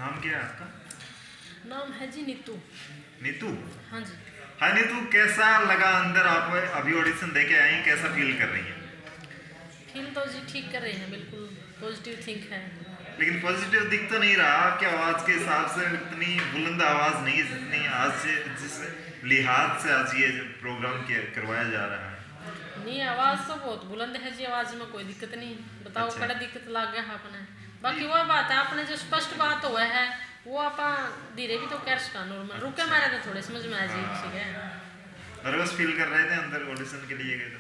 नाम क्या है आपका? नाम है जी नीतू। नीतू। हाँ जी। हाँ नीतू, कैसा लगा अंदर? आप अभी ऑडिशन दे के आई हैं, कैसा फील कर रही हैं? फील तो जी ठीक कर रहे हैं, बिल्कुल पॉजिटिव थिंक है। लेकिन पॉजिटिव दिख तो नहीं रहा कि आवाज़ के हिसाब से इतनी बुलंद आवाज़ नहीं है जितनी आज से जिस लिहाज से आज ये प्रोग्राम करवाया जा रहा है। नहीं, आवाज़ तो बहुत बुलंद है जी, आवाज़ में कोई दिक्कत नहीं। बताओ अच्छा। कड़ा दिक्कत लग गया है अपने। बाकी वह बात है, आपने जो स्पष्ट बात हुआ है वो आप धीरे भी तो कर सका नॉर्मल रुके मारे तो थोड़े समझ में आ जी ठीक है। नर्वस फील कर रहे थे अंदर ऑडिशन के लिए गए तो?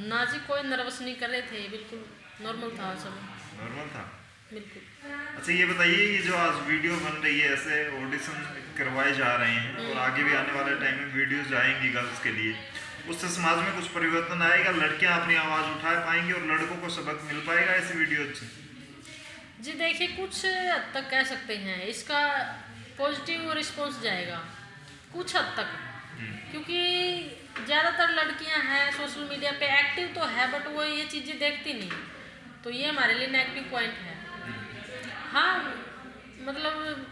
ना जी, कोई नर्वस नहीं कर रहे थे, बिल्कुल नॉर्मल था सब। नॉर्मल था। बिल्कुल। अच्छा ये बताइए, ये जो आज वीडियो बन रही है, ऐसे ऑडिशन करवाए जा रहे हैं और आगे भी आने वाले टाइम में वीडियोस आएंगी गर्ल्स के लिए, उससे समाज में कुछ परिवर्तन आएगा? लड़कियां अपनी आवाज़ उठा पाएंगी और लड़कों को सबक मिल पाएगा ऐसी वीडियो से? जी देखिए, कुछ हद तक कह सकते हैं इसका पॉजिटिव रिस्पॉन्स जाएगा कुछ हद तक, क्योंकि ज़्यादातर लड़कियां हैं सोशल मीडिया पे एक्टिव तो है, बट वो ये चीज़ें देखती नहीं, तो ये हमारे लिए नेगेटिव पॉइंट है। हाँ, मतलब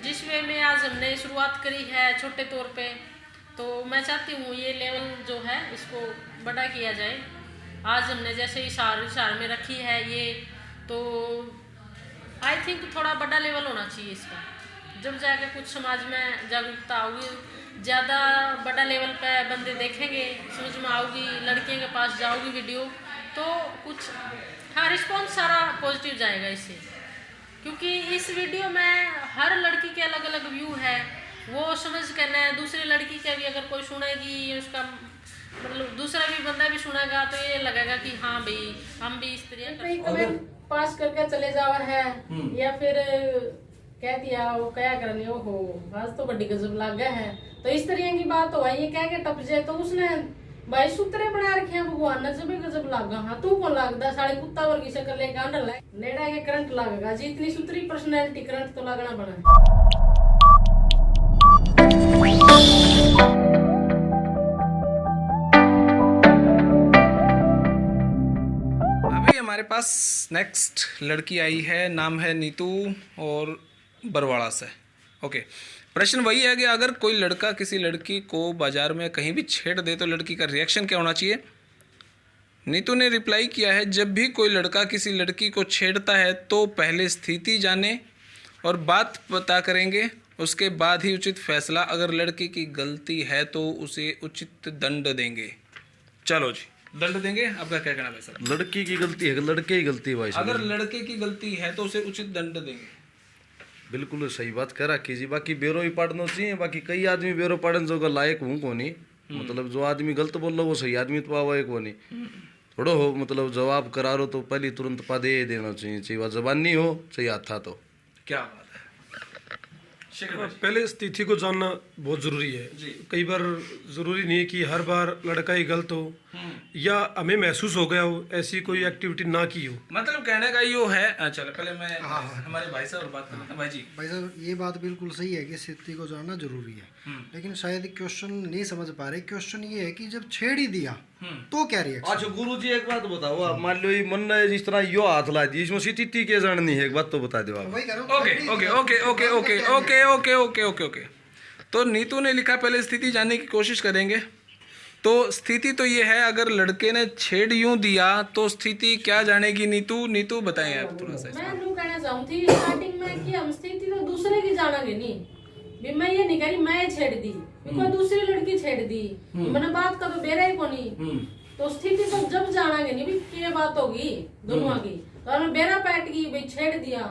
जिस वे में आज हमने शुरुआत करी है छोटे तौर पे, तो मैं चाहती हूँ ये लेवल जो है इसको बड़ा किया जाए। आज हमने जैसे इशार में रखी है ये, तो आई थिंक थोड़ा बड़ा लेवल होना चाहिए इसका, जब जाके कुछ समाज में जागरूकता आऊगी, ज़्यादा बड़ा लेवल पे बंदे देखेंगे, समझ में आऊगी, लड़कियों के पास जाओगी वीडियो, तो कुछ हाँ रिस्पॉन्स सारा पॉजिटिव जाएगा इससे। क्योंकि इस वीडियो में हर लड़की के अलग अलग व्यू है, वो समझ करना है। दूसरी लड़की का भी अगर कोई सुनेगी, उसका मतलब दूसरा भी बंदा भी सुनेगा, तो ये लगेगा कि हाँ भाई हम भी इस तरह कमेंट पास करके चले जावा है, या फिर कह दिया वो क्या करनी हो आज तो बड़ी गजब लग गया है, तो इस तरह की बात हो ये कह के टप जाए, तो उसने भाई सूत्रे बना रखे हैं भगवान ने, जब गजब लागा। हाँ तू कौन लागदा? साढ़े कुत्ता वर्गी शक्ल लेके अंडर लाए नेड़ा के करंट लागेगा जी, इतनी सूत्री पर्सनैलिटी करंट तो लगना बना। अभी हमारे पास नेक्स्ट लड़की आई है, नाम है नीतू और बरवाड़ा से। ओके, प्रश्न वही है कि अगर कोई लड़का किसी लड़की को बाजार में कहीं भी छेड़ दे तो लड़की का रिएक्शन क्या होना चाहिए? नीतू ने रिप्लाई किया है, जब भी कोई लड़का किसी लड़की को छेड़ता है तो पहले स्थिति जाने और बात पता करेंगे, उसके बाद ही उचित फैसला। अगर लड़की की गलती है तो उसे उचित दंड देंगे। चलो जी, दंड देंगे। आपका क्या कहना है सर? लड़की की गलती है, लड़के की गलती है भाई साहब। अगर लड़के की गलती है तो उसे उचित दंड देंगे। बिल्कुल सही बात करा कीजिए। बाकी बेरो ही पढ़ना चाहिए। बाकी कई आदमी बेरो पढ़ने जो लायक हूँ को नहीं, मतलब जो आदमी गलत बोल रहा वो सही आदमी तो पावा को नहीं। थोड़ा हो मतलब जवाब करा रो तो पहले तुरंत पा दे देना चाहिए, चाहिए वह जबानी हो चाहिए हाथ था तो। क्या बात है। पहले स्थिति को जानना बहुत जरूरी है। कई बार जरूरी नहीं है कि हर बार लड़का ही गलत हो या हमें महसूस हो गया हो ऐसी कोई एक्टिविटी ना की हो। मतलब कहने का यो है, चलो पहले मैं हमारे भाई साहब बात करता हूं। भाई जी, भाई साहब ये बात बिल्कुल सही है कि स्थिति को जानना जरूरी है, लेकिन शायद क्वेश्चन नहीं समझ पा रहे। क्वेश्चन ये है कि जब छेड़ ही दिया तो क्या रिएक्शन? अच्छा गुरु जी एक बात बताओ, आप मान लो ये मन ने जिस तरह यो हाथ ला दी, इसमें स्थिति के जाननी है, एक बात तो बता दो आप। वही कह रहा हूं, okay okay okay okay okay okay okay okay okay okay. तो नीतू ने लिखा पहले स्थिति जानने की कोशिश करेंगे। तो स्थिति तो ये है, अगर लड़के ने छेड़ यूं दिया तो स्थिति क्या जानेगी? नीतू नीतू बताएं आप थोड़ा सा। मैं यूं कहना चाहूंगी स्टार्टिंग में कि हम स्थिति तो दूसरे की जानेंगे नहीं भी, मैं ये नहीं कह रही मैं छेड़ दी, कोई दूसरी लड़की छेड़ दी, मैंने बात का तो बेरा ही को नहीं, तो स्थिति तो जब जानेंगे नहीं भी क्या बात होगी दोनों की, तो हमें बेरा पैट की भाई छेड़ दिया,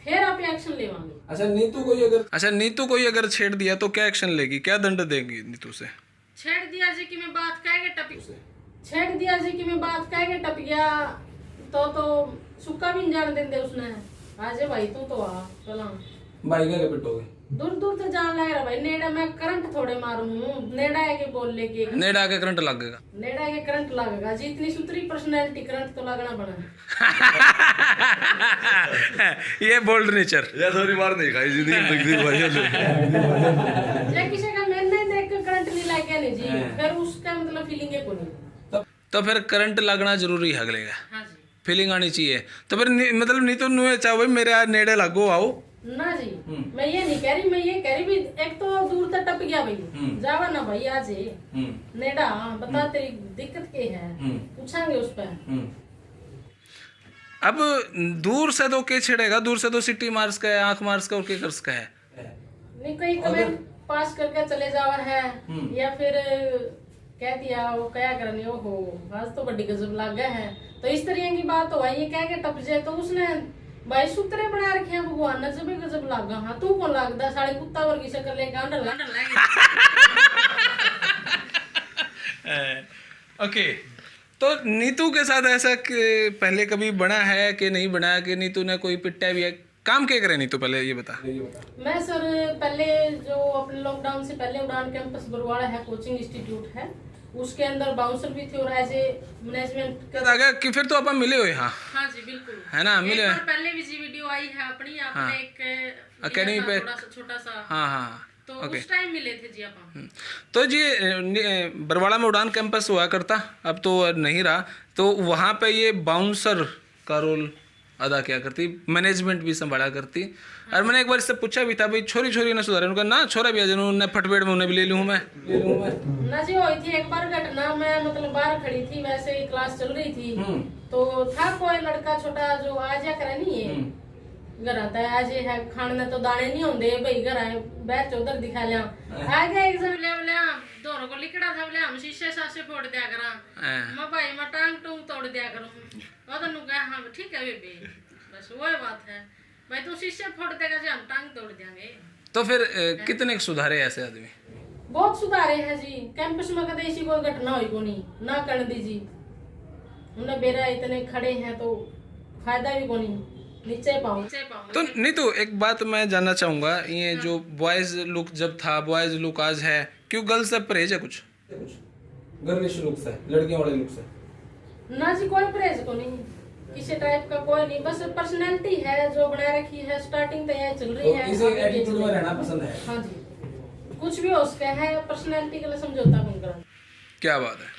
फिर आप एक्शन लेवांगे। अच्छा नीतू कोई अगर छेड़ दिया तो क्या एक्शन लेगी, क्या दंड देगी नीतू से? छेड़ दिया जी कि मैं बात कह के टप छेड़ दिया जी कि मैं बात कह के टप गया, तो सुक्का भी नहीं जान देंगे उसने। आज भाई तू तो आ चला भाई क्या पिटोगे? दूर दूर से जान लग रहा भाई, नेड़ा मैं करंट थोड़े मारू हूँ, नेड़ा है के बोल लेके नेड़ा के करंट लगेगा, नेड़ा के करंट लगेगा जी, इतनी सुतरी पर्सनैलिटी करंट तो लगना पड़ा। ये बोल्ड नेचर या थोड़ी मार नहीं खाई जिंदगी में तकदीर भाई। या किसी का मैं नहीं देख के करंट नहीं लग गया नहीं जी, फिर उसका मतलब फीलिंग है को नहीं, तो फिर करंट लगना जरूरी है अगले का। हाँ जी फीलिंग आनी चाहिए। तो फिर मतलब नहीं तो नुए चाहो भाई मेरे यार नेड़े लागो आओ, ना जी, मैं ये नहीं कह रही, मैं ये कह रही भी एक तो दूर तक टप गया भाई, जावा ना भाई आज नेडा बता तेरी दिक्कत क्या है, पूछांगे उस पर। अब दूर से तो के छेड़ेगा, दूर से तो सिटी मार्स का है, आंख मार्स का और के कर्स का है। नहीं कहीं कमेंट पास करके चले जावा है, या फिर कह दिया वो क्या करने, ओहो आज तो बड़ी गजब लग गया है, तो इस तरह की बात हो भाई, ये कह के टप जाए तो उसने भाई सूत्रे बना रखे हैं भगवान ने, जब गजब लागा। हाँ तू कौन लगदा, साढ़े कुत्ता वर्गी शक्ल लेके अंडर ओके, तो नीतू के साथ ऐसा पहले कभी बना है कि नहीं बना, कि नीतू ने कोई पिट्टा भी है? काम क्या करे नीतू पहले ये बता। मैं सर पहले जो अपने लॉकडाउन से पहले उड़ान कैंपस बरवाड़ा है कोचिंग इंस्टीट्यूट है, उसके अंदर बाउंसर भी थी और एज ए मैनेजमेंट आगे कि फिर तो अपन मिले हुए। हाँ हाँ जी बिल्कुल है ना, मिले पहले भी जी वीडियो आई है अपनी, आपने एक अकेडमी पे छोटा सा, हाँ हाँ तो उस टाइम मिले थे जी अपन। तो जी बरवाड़ा में उड़ान कैंपस हुआ करता, अब तो नहीं रहा, तो वहाँ पे ये बाउंसर का रोल अदा क्या करती, मैनेजमेंट भी संभाला करती। और मैंने एक बार इससे पूछा भी था भाई छोरी छोरी ने सुधारे, उनका ना छोरा भी आज उन्होंने फटपेट में उन्हें भी ले लूँ मैं ना जी। हुई थी एक बार घटना, मैं मतलब बाहर खड़ी थी, वैसे ही क्लास चल रही थी, तो था कोई लड़का छोटा जो आज या करे नहीं है घर आता है, आज है खाने तो दाने नहीं होंगे भाई, घर आए बैठ उधर दिखा लिया, आ गया एग्जाम ले दोनों को लिखड़ा था, बोले हम शीशे साशे फोड़ दिया करा, मैं भाई मैं टांग टूंग तोड़ दिया करूँ, उधर कहा हाँ ठीक है बेबी, बस वही बात है भाई, तू शीशे फोड़ देगा जी हम टांग तोड़ देंगे। तो फिर कितने सुधारे ऐसे आदमी? बहुत सुधारे हैं जी, कैंपस में कदे ऐसी कोई घटना हुई को नहीं ना कर दी जी, उन्हें बेरा इतने खड़े हैं तो फायदा भी को नहीं, नीचे पाऊँ तो नहीं। तो एक बात मैं जानना चाहूंगा, ये जो बॉयज लुक जब था, बॉयज लुक आज है, क्यों गर्ल्स से परहेज है कुछ गर्लिश लुक से, लड़कियों वाले लुक से? ना जी कोई परहेज को नहीं, किसी टाइप का कोई नहीं, बस पर्सनैलिटी है जो बना रखी है, स्टार्टिंग तो यही चल रही है, इसे एटीट्यूड में रहना पसंद है। हाँ जी, कुछ भी हो सके है, पर्सनैलिटी के लिए समझौता कौन करा। क्या बात है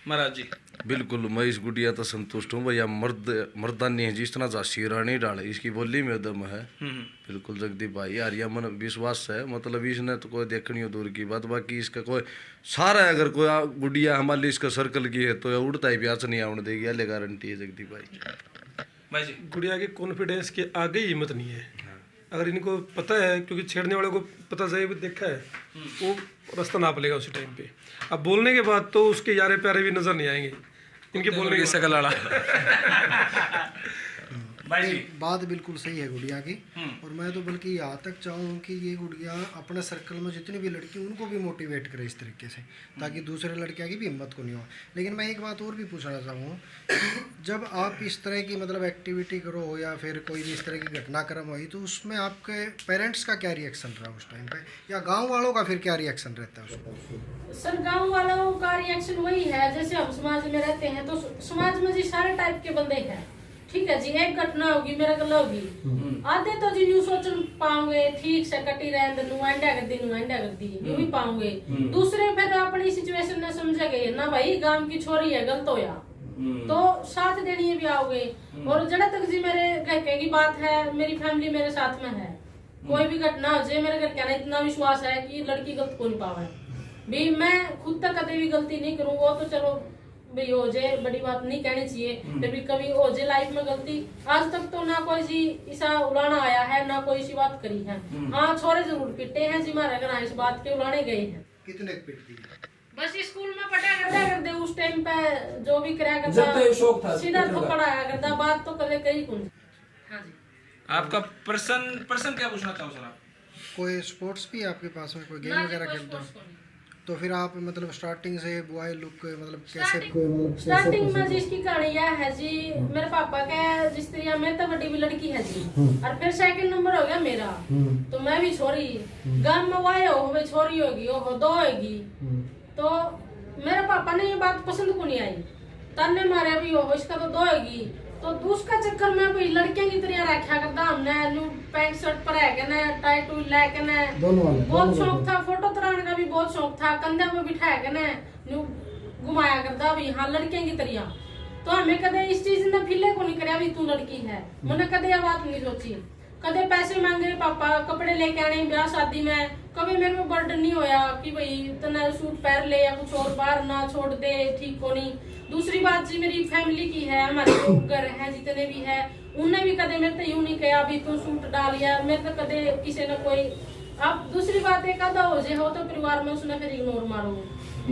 महाराज जी। बिल्कुल, मैं इस गुड़िया तो संतुष्ट हूँ भैया, मर्दानी है जिस तरह झांसी रानी डाले, इसकी बोली में दम है। बिल्कुल जगदीप भाई यार, यह मन विश्वास है, मतलब इसने तो कोई देखनी हो दूर की बात, बाकी इसका कोई सारा अगर कोई गुड़िया हमारे इसका सर्कल की है तो यह उड़ता ही प्यास नहीं आने देगी, अले गारंटी है जगदीप भाई। गुड़िया के कॉन्फिडेंस के आगे ही हिम्मत नहीं है, अगर इनको पता है, क्योंकि छेड़ने वाले को पता चले भी देखा है, वो रास्ता नाप लेगा उसी टाइम पे। अब बोलने के बाद तो उसके यारे प्यारे भी नजर नहीं आएंगे इनके बोलने की सकल आड़ा। बात बिल्कुल सही है गुड़िया की, और मैं तो बल्कि यहाँ तक चाहूँ कि ये गुड़िया अपने सर्कल में जितनी भी लड़की उनको भी मोटिवेट करे इस तरीके से, ताकि दूसरे लड़कियाँ की भी हिम्मत को नहीं हो। लेकिन मैं एक बात और भी पूछना चाहूँ कि जब आप इस तरह की मतलब एक्टिविटी करो या फिर कोई भी इस तरह की घटनाक्रम हुई, तो उसमें आपके पेरेंट्स का क्या रिएक्शन रहा उस टाइम पे, या गाँव वालों का फिर क्या रिएक्शन रहता है उसको? सर गांव वालों का रिएक्शन वही है, जैसे हम समाज में रहते हैं तो समाज में जी सारे टाइप के बंदे हैं, ठीक है जी, एक घटना होगी मेरा गला होगी, आधे तो जी न्यू सोच पाओगे ठीक से कटी रहने नुआंडा कर दी ये भी पाओगे, दूसरे फिर अपनी सिचुएशन ने समझेंगे ना भाई गांव की छोरी है गलत होया, तो साथ देनी भी आओगे। और जड़ा तक जी मेरे घर की बात है, मेरी फैमिली मेरे साथ में है, कोई भी घटना हो जाए मेरे घर कहना इतना विश्वास है कि लड़की गलत को नहीं पावे भी, मैं खुद तक कभी भी गलती नहीं करूँ, वो तो चलो भाई हो जाए बड़ी बात नहीं कहनी चाहिए, फिर भी कभी हो जाए लाइफ में गलती, आज तक तो ना कोई जी ऐसा उड़ाना आया है ना कोई सी बात करी है। हाँ छोरे जरूर पिटे हैं जी, मारे अगर इस बात के उड़ाने गए हैं। कितने पिट दी? बस स्कूल में पढ़ा करते उस टाइम पे जो भी करा करता सीधा थप्पड़ आया करता, बात तो कभी कही कौन। हाँ जी, आपका पर्सन क्या पूछना चाहो सर आप? कोई स्पोर्ट्स भी आपके पास में, कोई गेम वगैरह खेलते हो? तो फिर आप मतलब स्टार्टिंग से बॉय लुक मतलब कैसे? स्टार्टिंग में जिसकी कहानी यह है जी, मेरे पापा का जिस तरह मैं तो बड़ी भी लड़की है जी, और फिर सेकंड नंबर हो गया मेरा, तो मैं भी छोरी गांव में वाए हो भाई छोरी होगी वो दो होगी, तो मेरे पापा ने ये बात पसंद को नहीं आई, ताने मारे भी हो इसका तो दो होगी, तो उसका चक्कर में कोई लड़कियां की तरह रखा करता हमने, पैंट शर्ट पर है टाइट टूट लेके ना, बहुत शौक था, फोटो तराने का भी बहुत शौक था, कंधे में बिठाया के ना घुमाया करता भी हाँ लड़कियां की तरह। तो हमें कदे इस चीज ने फीले को नहीं कराया भी तू लड़की है, मैंने कदे यह बात नहीं सोची, कदे पैसे मांगे पापा कपड़े लेके आने ब्याह शादी में, कभी मेरे को बर्डन नहीं होया कि भाई इतना सूट पहन ले या कुछ और बाहर ना छोड़ दे, ठीक को नहीं। दूसरी बात जी मेरी फैमिली की है, हमारे जो घर है जितने भी है उनने भी कदे मेरे तो यूं नहीं कहा अभी तू सूट डाल या मेरे तो कदे किसी ने कोई। अब दूसरी बात एक आधा हो जे हो तो परिवार में उसने फिर इग्नोर मारो,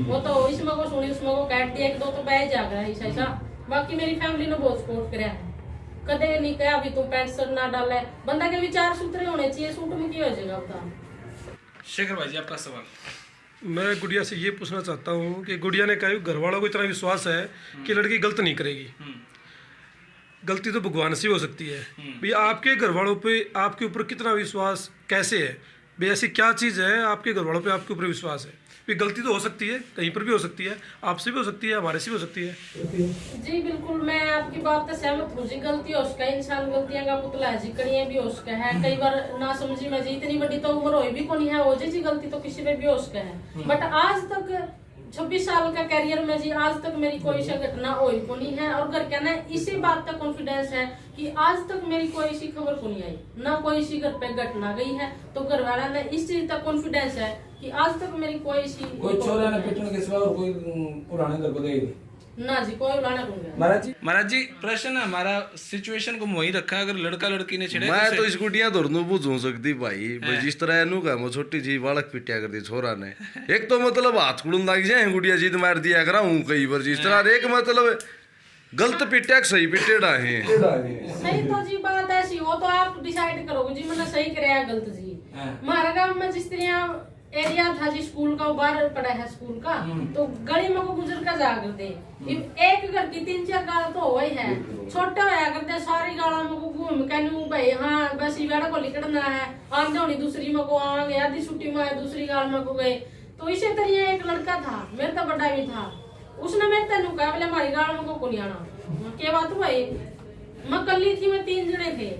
वो तो इसमें को सुनी उसमें को काट दिया, एक दो तो बह जाग रहा है ऐसा। बाकी मेरी फैमिली ने बहुत सपोर्ट कराया है, कदे नहीं कहा अभी तू पैंट शर्ट ना डाले। बंदा के विचार सूत्रे होने चाहिए, सूट में क्या हो जाएगा बता। शेखर भाई जी आपका सवाल। मैं गुड़िया से ये पूछना चाहता हूँ कि गुड़िया ने कहा घर वालों को इतना विश्वास है कि लड़की गलत नहीं करेगी, गलती तो भगवान से हो सकती है, भैया आपके घर वालों पे आपके ऊपर कितना विश्वास कैसे है भैया, ऐसी क्या चीज़ है आपके घर वालों पे आपके ऊपर विश्वास है? भी गलती तो हो सकती है, कहीं पर भी हो सकती है, आपसे भी हो सकती है, हमारे से भी हो सकती है। जी बिल्कुल मैं आपकी बात से सहमत हूँ जी, गलती हो सका, इंसान गलतियां का पुतला है जी, कड़ियां भी हो सका है, कई बार ना समझी में जी इतनी बड़ी तो उम्र हो भी कोनी है, हो जी गलती तो किसी पे भी हो सका है। बट आज तक 26 साल का करियर में जी आज तक मेरी कोई सी घटना हुई को नहीं है, और घर कहना है इसी बात का कॉन्फिडेंस है कि आज तक मेरी कोई सी खबर को नहीं आई, ना कोई सी घर पे घटना गई है, तो घर वाला ने इस चीज का कॉन्फिडेंस है कि आज तक मेरी कोई सी कोई चोरा ने पिटने के सिवा और कोई पुराने घर पे गई ना जी, कोई उड़ाना को नहीं। महाराज जी प्रश्न हमारा सिचुएशन को वही रखा, अगर लड़का लड़की ने छेड़े मैं तो इस गुड़िया धरनू बुझू सकती भाई, जिस तरह एनु का मैं छोटी जी बालक पिटिया कर दी छोरा ने, एक तो मतलब हाथ कुड़न लग जाए गुड़िया जीत मार दिया करा हूँ कई बार जिस तरह, एक मतलब गलत पिटिया सही पिटेड़ा है। सही तो जी बात ऐसी हो तो आप डिसाइड करोगे जी मैंने सही कराया गलत जी। हमारा गांव में जिस तरह एरिया था जी स्कूल का, बाहर पड़ा है स्कूल का, तो गली में को गुजर का जा करते एक घर की 3-4 गाल तो हो ही है, छोटे होया करते सारी गाला में को घूम कहू भाई हाँ बस इवेड़ा को लिकड़ना है, आंधे होनी दूसरी में को आवांगे, आधी छुट्टी में आए दूसरी गाल में को गए। तो इसी तरह एक लड़का था मेरे तो बड़ा भी था, उसने मेरे तेन कहा बोले हमारी गाल में को नहीं आना। क्या बात भाई मैं कल्ली थी, मैं 3 जने थे,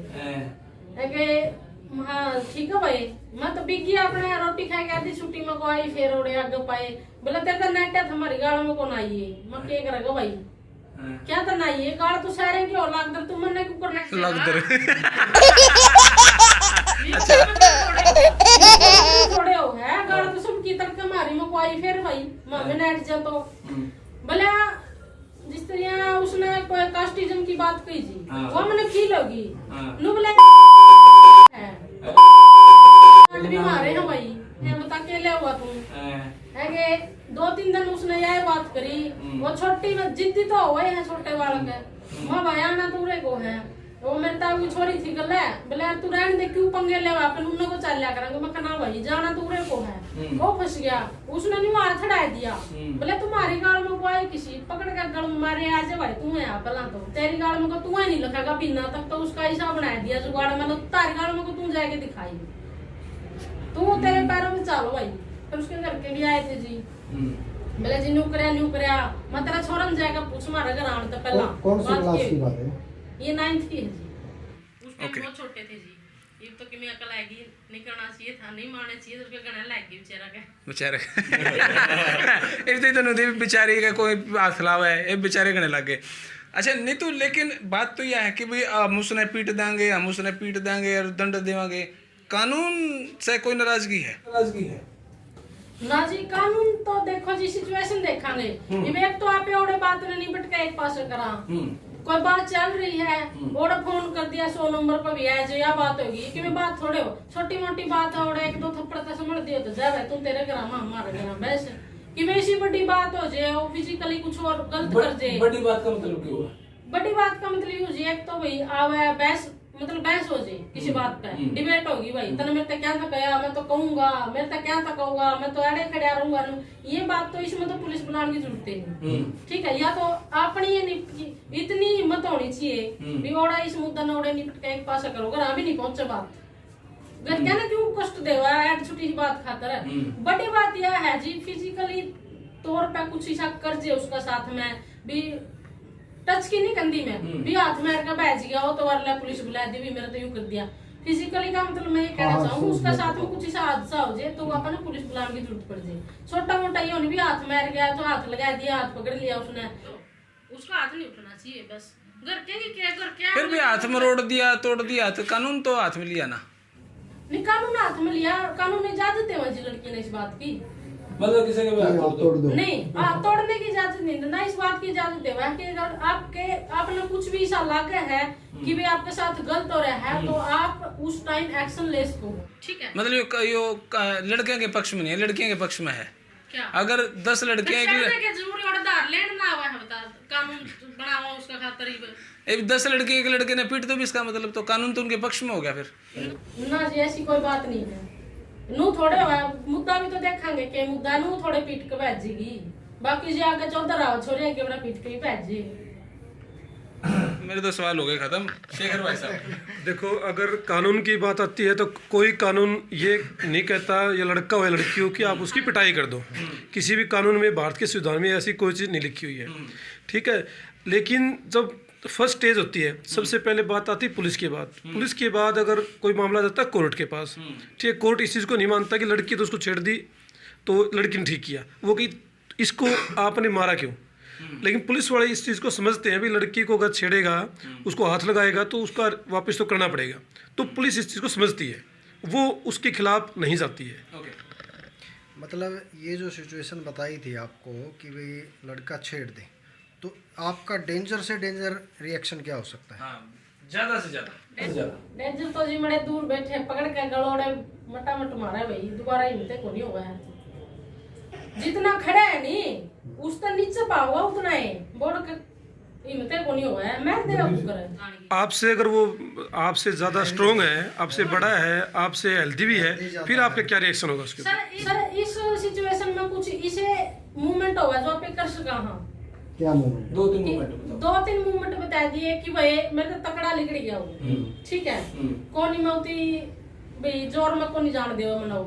हाँ ठीक है भाई मैं तो बिकी अपने रोटी खा के आधी छुट्टी में को आई, फिर उड़े आगे पाए बोले तेरे तो नेट है हमारी गाल में को ना आइए। मैं क्या करेगा भाई क्या तो ना आइए गाल तो सारे की और लाग दर तुम मन्ने कुकर नेट लग दर थोड़े हो है गाल तो सब की तड़के मारी में को आई, फिर भाई मैं नेट जा तो बोले जिस तरह उसने कोई कास्टिज्म की बात कही जी वो मैंने फील होगी नु बोले भी मारे हैं भाई ये बता के ले हुआ तुम है के 2-3 दिन उसने यह बात करी, वो छोटी में जिद्दी तो हुए हैं छोटे बालक है, मां भाया ना दूरे को है, वो मेरे ताऊ की छोरी थी गले बोले यार तू रहने दे क्यों पंगे ले अपन उन्होंने को चल लिया करेंगे। मैं कहना भाई जाना दूरे को है, वो फंस गया, उसने नहीं मार छड़ा दिया बोले तुम्हारी गाल में कोई किसी पकड़ कर गल मारे आ जा भाई तू है पहला तो तेरी गाल में को तू है नहीं लखेगा बिना तक तो उसका हिसाब बना दिया जुगाड़ में तारी गाल में को तू जाके दिखाई तू तेरे पैरों में चलो भाई। फिर उसके घर के भी आए थे जी बोले जी न्यू करया मैं तेरा छोरन जाएगा पूछ मारा घर आने तो पहला कौन सी क्लास की बात है? ये 9th की है जी, उस टाइम बहुत छोटे थे जी, ये तो कि मैं अकल आएगी नहीं करना चाहिए था, नहीं मारना चाहिए तो उसके गणा लाएगी बेचारा इतनी तो नहीं बेचारी का कोई हाथ लावा है ये बेचारे गणे लग गए। अच्छा नहीं तो लेकिन बात तो यह है कि भाई हम उसने पीट देंगे और दंड देवांगे, कानून से कोई नाराजगी है ना जी। कानून तो देखो जी सिचुएशन देखांगे, एक तो आप ओड़े बात ने निपट के एक पास करा, कोई बात चल रही है ओड़ा फोन कर दिया 100 नंबर पर भी है जो या बात होगी कि मैं बात थोड़े हो छोटी मोटी बात है, ओड़े 1-2 थप्पड़ तो समझ दियो तो जा भाई तुम तेरे घर हमारे घर बस कि वैसी बड़ी बात हो जाए वो फिजिकली कुछ और गलत कर जाए। बड़ी बात का मतलब क्या हुआ? बड़ी बात का मतलब ये हो जाए एक तो भाई आवे बहस मतलब बहस हो जाए किसी बात पे डिबेट होगी भाई तने मेरे तक क्या था कहा मैं तो कहूंगा मेरे तक क्या था कहूंगा मैं तो अड़े खड़ा रहूंगा, ये बात तो इसमें तो पुलिस बुलाने की जरूरत है ठीक है, या तो अपनी ये इतनी हिम्मत होनी चाहिए भी ओड़ा इस मुद्दा ने ओड़े निपट के एक पासा करोगे अभी नहीं पहुंचे बात घर क्या ना क्यों कष्ट देवा ऐड छोटी सी बात खातर है। बड़ी बात यह है जी फिजिकली तौर पे कुछ ऐसा कर जे उसका साथ में भी टच की नहीं कंदी में भी हाथ में का बैठ गया हो तो वाला पुलिस बुला दी भी मेरा तो यूं कर दिया फिजिकली का मतलब मैं ये कहना चाहूँ उसका साथ में कुछ ऐसा हादसा हो जाए तो अपन पुलिस बुलाने की जरूरत पड़ जाए। छोटा मोटा ये भी हाथ मार गया तो हाथ लगा दिया हाथ पकड़ लिया उसने, उसका हाथ नहीं उठना चाहिए बस घर के की क्या घर क्या फिर भी हाथ में रोड़ दिया, तोड़ दिया, तो कानून तो हाथ में लिया ना। नहीं, कानून हाथ में लिया, कानून ने इजाजत है वहाँ लड़की ने इस बात की, मतलब किसी के भी हाथ तोड़ दो। नहीं तोड़ने की इजाजत नहीं, ना इस बात की इजाजत है कि अगर आपने कुछ भी ऐसा लागे है कि भाई आपके साथ गलत हो रहा है तो आप उस टाइम एक्शन ले सको, ठीक है। मतलब यो लड़कियों के पक्ष में नहीं है, लड़कियों के पक्ष में है। क्या अगर 10 लड़कियां जरूरी ऑर्डर लेना ना हुआ है, बता कानून बना हुआ उसका खातर ही 10 लड़के एक लड़के ने पीट, तो भी इसका मतलब तो कानून तो उनके पक्ष में हो गया फिर। ना जी ऐसी कोई बात नहीं है, नू थोड़े मुद्दा भी तो देखेंगे कि मुद्दा नू थोड़े पीट के भेजेगी, बाकी जी आगे चलता रहा छोरे आगे बड़ा पीट के ही भेजे। मेरे तो सवाल हो गए खत्म। शेखर भाई साहब, देखो अगर कानून की बात आती है तो कोई कानून ये नहीं कहता या लड़का हो या लड़की हो कि आप उसकी पिटाई कर दो। किसी भी कानून में, भारत के संविधान में ऐसी कोई चीज़ नहीं लिखी हुई है, ठीक है। लेकिन जब फर्स्ट स्टेज होती है, सबसे पहले बात आती है पुलिस की बात। पुलिस के बाद अगर कोई मामला जाता है कोर्ट के पास, ठीक है। कोर्ट इस चीज़ को नहीं मानता कि लड़की तो उसको छेड़ दी तो लड़की ने ठीक किया, वो कि इसको आपने मारा क्यों। लेकिन पुलिस वाले इस चीज़ को समझते हैं भी लड़की को अगर छेड़ेगा, उसको हाथ लगाएगा तो उसका वापस तो करना पड़ेगा। तो पुलिस इस चीज़ को समझती है, वो उसके खिलाफ नहीं जाती है। मतलब ये जो सिचुएशन बताई थी आपको कि भाई लड़का छेड़ दे, तो आपका डेंजर से डेंजर रिएक्शन क्या हो सकता है? हाँ, ज्यादा से ज्यादा डेंजर तो जी बड़े दूर बैठे पकड़ के गलोड़े मटा मट मारे भाई, दोबारा हिलते को नहीं हुआ है। जितना खड़ा है नहीं उसका नीचे पाओगा उतना है, बोर्ड के हिलते को नहीं हुआ है, मैं तेरा कुकर आपसे अगर वो आपसे ज़्यादा स्ट्रोंग है, आपसे बड़ा है, आपसे हेल्दी भी है, फिर आपका क्या रिएक्शन होगा उसके ऊपर? सर इस सिचुएशन में कुछ इसे मूवमेंट होगा जो आप कर सका। हाँ, क्या मूवमेंट? 2-3 मूवमेंट बता दिए कि भाई मेरे तो तकड़ा लिकड़ गया वो, ठीक है। कौन में होती भाई जोर में को नहीं जान दे मनाओ,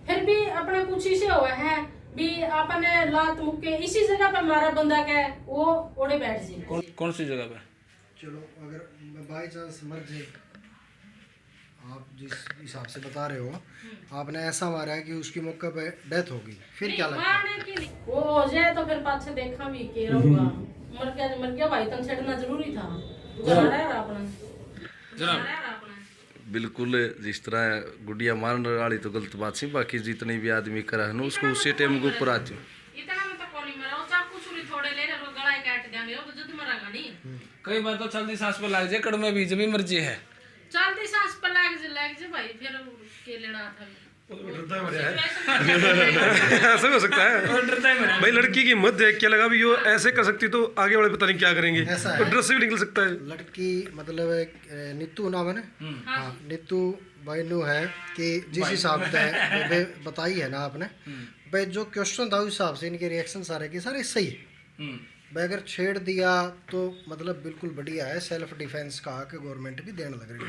फिर भी अपना कुछ इसे हुआ है भी आपने लात मुक्के इसी जगह पे मारा बंदा के वो ओड़े बैठ जी। कौन सी जगह पे? चलो अगर बाई चांस मर जाए, आप जिस हिसाब से बता रहे हो, आपने ऐसा मारा है कि उसकी मौके पे डेथ हो गई, फिर क्या लगता है? वो हो जाए तो फिर पाछे देखा भी के रहूंगा, मर गया भाई, तन छेड़ना जरूरी था। बिल्कुल जिस तरह गुड़िया मारने वाली तो गलत बात सी, बाकी जितने भी आदमी करा है ना उसको उसी टाइम के ऊपर आती इतना में तो कोनी मरा, वो चाकू छुरी थोड़े ले रे गला काट देंगे, वो तो जल्दी मरेगा नहीं। कई बार तो चलती सांस पे लग जाए, कड़मे भी जब भी मर्जी है चलती सांस पर लग जे भाई, फिर के लेना था। ऐसा भी हो सकता है भाई, लड़की की हिम्मत देख के लगा भी वो ऐसे कर सकती तो आगे वाले पता नहीं क्या करेंगे, तो ड्रेस से भी निकल सकता है। लड़की मतलब नीतू नाम है ना? हाँ, नीतू भाई नु है कि जिस हिसाब से बताई है ना आपने भाई, जो क्वेश्चन था उस हिसाब से इनके रिएक्शन सारे के सारे सही है भाई। अगर छेड़ दिया तो मतलब बिल्कुल बढ़िया है, सेल्फ डिफेंस का के गवर्नमेंट भी देने लग रही है।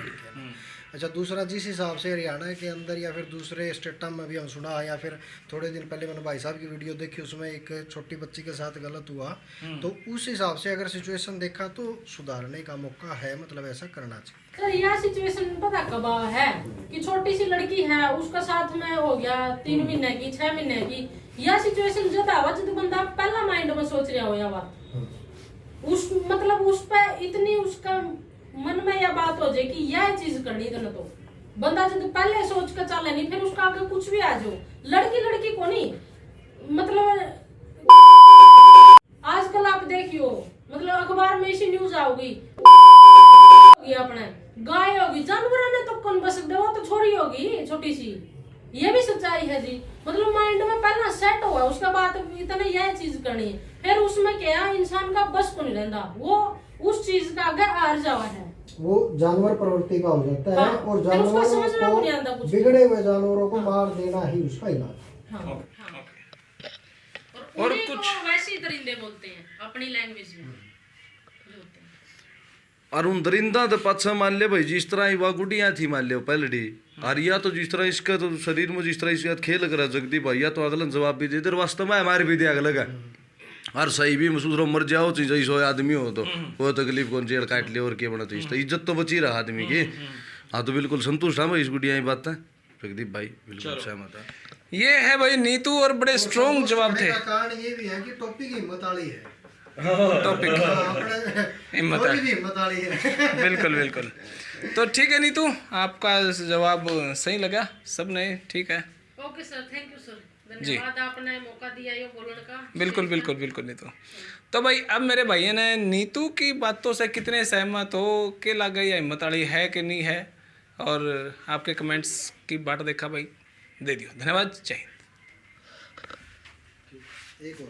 अच्छा, दूसरा जिस हिसाब से हरियाणा के अंदर या फिर दूसरे स्टेटों में भी हम सुना, या फिर थोड़े दिन पहले मैंने भाई साहब की वीडियो देखी, उसमें एक छोटी बच्ची के साथ गलत हुआ, तो उस हिसाब से अगर सिचुएशन देखा तो सुधारने का मौका है, मतलब ऐसा करना चाहिए। सर यह सिचुएशन पता कब है कि छोटी सी लड़की है, उसका साथ में हो गया 3 महीने की 6 महीने की, यह सिचुएशन जब आवा जब बंदा पहला माइंड में सोच रहा हो या बात उस मतलब उस पर इतनी उसका मन में यह बात हो जाए कि यह चीज करनी तो न, तो बंदा जब पहले सोच कर चले नहीं, फिर उसका आगे कुछ भी आ जाओ। लड़की को नहीं, मतलब आजकल आप देखियो, मतलब अखबार में ऐसी न्यूज आओगी अपने गाय होगी, जानवरों ने तो कौन बस दे, वो तो छोरी होगी छोटी सी, ये भी सच्चाई है जी। मतलब माइंड में पहला सेट हुआ, उसके बाद इतने यह चीज करनी है, फिर उसमें क्या इंसान का बस को नहीं रहता, वो उस चीज का आगे हार जावा है, वो जानवर प्रवृत्ति का हो जाता है। हाँ, और जानवरों को, बिगड़े हुए जानवरों को मार देना ही उसका इलाज। हाँ, और कुछ वैसे दरिंदे बोलते हैं अपनी लैंग्वेज में। और उन दरिंदा तो पाछा मान ले भाई, जिस तरह वह गुड़िया थी मान ले पहलड़ी आरिया, तो जिस तरह इसका तो शरीर में जिस तरह इसका खेल करा जगदी भैया, तो अगला जवाब भी दे दे, वास्तव में हमारे भी दे अगला और सही भी महसूस हो, मर जाओ चीज ऐसा आदमी हो तो वो तकलीफ कौन जेल काट ले और क्या बना, तो इज्जत तो बची रहा आदमी की। हाँ, तो बिल्कुल संतुष्ट हाँ भाई इस गुड़िया की बात है, प्रदीप भाई बिल्कुल सहमत है। ये है भाई नीतू, और बड़े स्ट्रॉन्ग जवाब थे। कारण ये भी है कि टॉपिक हिम्मत वाली है, टॉपिक हिम्मत थोड़ी है, भी हिम्मत वाली है। बिल्कुल बिल्कुल। तो ठीक है नीतू, आपका जवाब सही लगा, सब ने ठीक है। Okay sir, thank you sir, धन्यवाद आपने मौका दिया ये बोलने का। बिल्कुल बिल्कुल बिल्कुल नीतू। तो भाई अब मेरे भाइयों ने नीतू की बातों से कितने सहमत हो के लग गई, हिम्मत वाली है कि नहीं है, और आपके कमेंट्स की बाट देखा भाई, दे दियो। धन्यवाद, जय हिंद। एक और